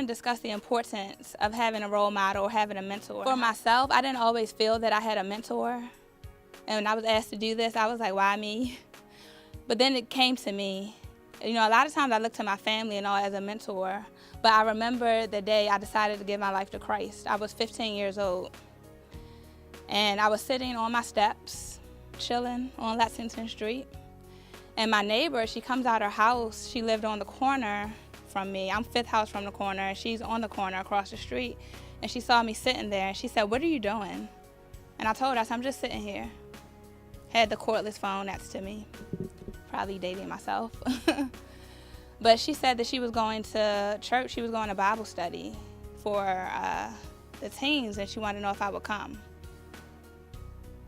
to discuss the importance of having a role model or having a mentor. For myself, I didn't always feel that I had a mentor. And when I was asked to do this, I was like, why me? But then it came to me. You know, a lot of times I look to my family and all as a mentor, but I remember the day I decided to give my life to Christ. I was 15 years old, and I was sitting on my steps, chilling on Lexington Street, and my neighbor, she comes out her house. She lived on the corner from me. I'm fifth house from the corner, and she's on the corner across the street, and she saw me sitting there, and she said, "What are you doing?" And I told her, I said, "I'm just sitting here." Had the cordless phone next to me. Probably dating myself. But she said that she was going to church. She was going to Bible study for the teens, and she wanted to know if I would come.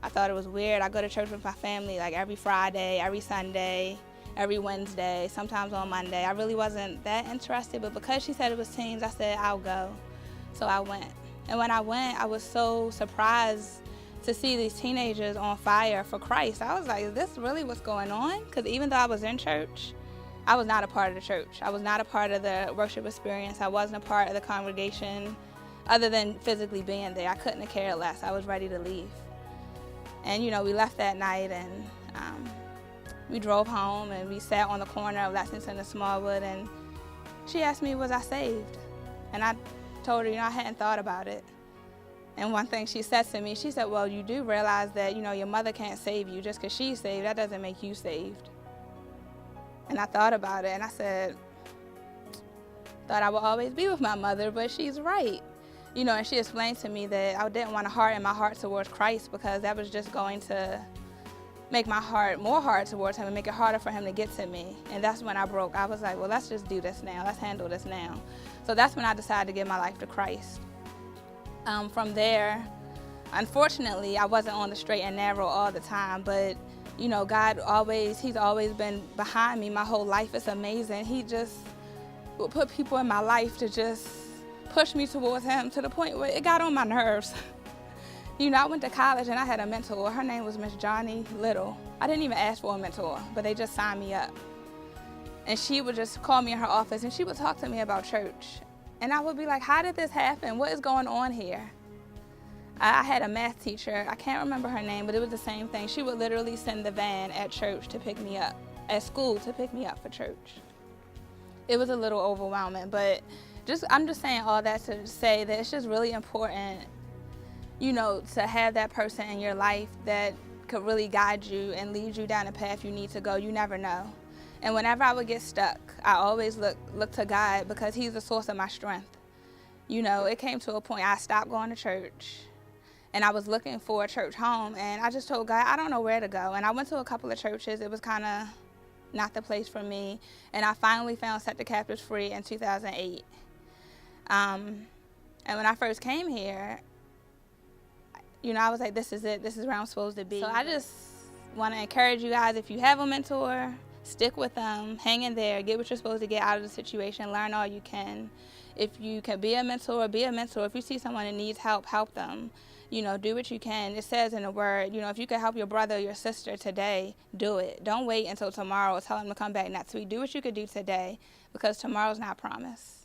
I thought it was weird. I go to church with my family like every Friday, every Sunday, every Wednesday, sometimes on Monday. I really wasn't that interested, but because she said it was teens, I said, I'll go. So I went. And when I went, I was so surprised to see these teenagers on fire for Christ. I was like, is this really what's going on? Because even though I was in church, I was not a part of the church. I was not a part of the worship experience. I wasn't a part of the congregation other than physically being there. I couldn't have cared less. I was ready to leave. And, you know, we left that night, and we drove home, and we sat on the corner of Lexington and Smallwood, and she asked me, was I saved? And I told her, you know, I hadn't thought about it. And one thing she said to me, she said, well, you do realize that, you know, your mother can't save you. Just because she's saved, that doesn't make you saved. And I thought about it, and I said, thought I would always be with my mother, but she's right. You know, and she explained to me that I didn't want to harden my heart towards Christ, because that was just going to make my heart more hard towards him and make it harder for him to get to me. And that's when I broke. I was like, well, let's just do this now. Let's handle this now. So that's when I decided to give my life to Christ. From there, unfortunately, I wasn't on the straight and narrow all the time, but you know, He's always been behind me my whole life. It's amazing. He just would put people in my life to just push me towards him to the point where it got on my nerves. You know, I went to college and I had a mentor. Her name was Miss Johnny Little. I didn't even ask for a mentor, but they just signed me up. And she would just call me in her office and she would talk to me about church. And I would be like, how did this happen? What is going on here? I had a math teacher. I can't remember her name, but it was the same thing. She would literally send the van at church to pick me up, at school to pick me up for church. It was a little overwhelming, but I'm just saying all that to say that it's just really important, you know, to have that person in your life that could really guide you and lead you down the path you need to go. You never know. And whenever I would get stuck, I always look to God, because he's the source of my strength. You know, it came to a point I stopped going to church, and I was looking for a church home, and I just told God, I don't know where to go. And I went to a couple of churches. It was kind of not the place for me. And I finally found Set the Captives Free in 2008. And when I first came here, you know, I was like, this is it. This is where I'm supposed to be. So I just want to encourage you guys, if you have a mentor, stick with them, hang in there, get what you're supposed to get out of the situation, learn all you can. If you can be a mentor, be a mentor. If you see someone that needs help, help them. You know, do what you can. It says in the word, you know, if you can help your brother or your sister today, do it. Don't wait until tomorrow or tell them to come back next week. Do what you could do today, because tomorrow's not promised.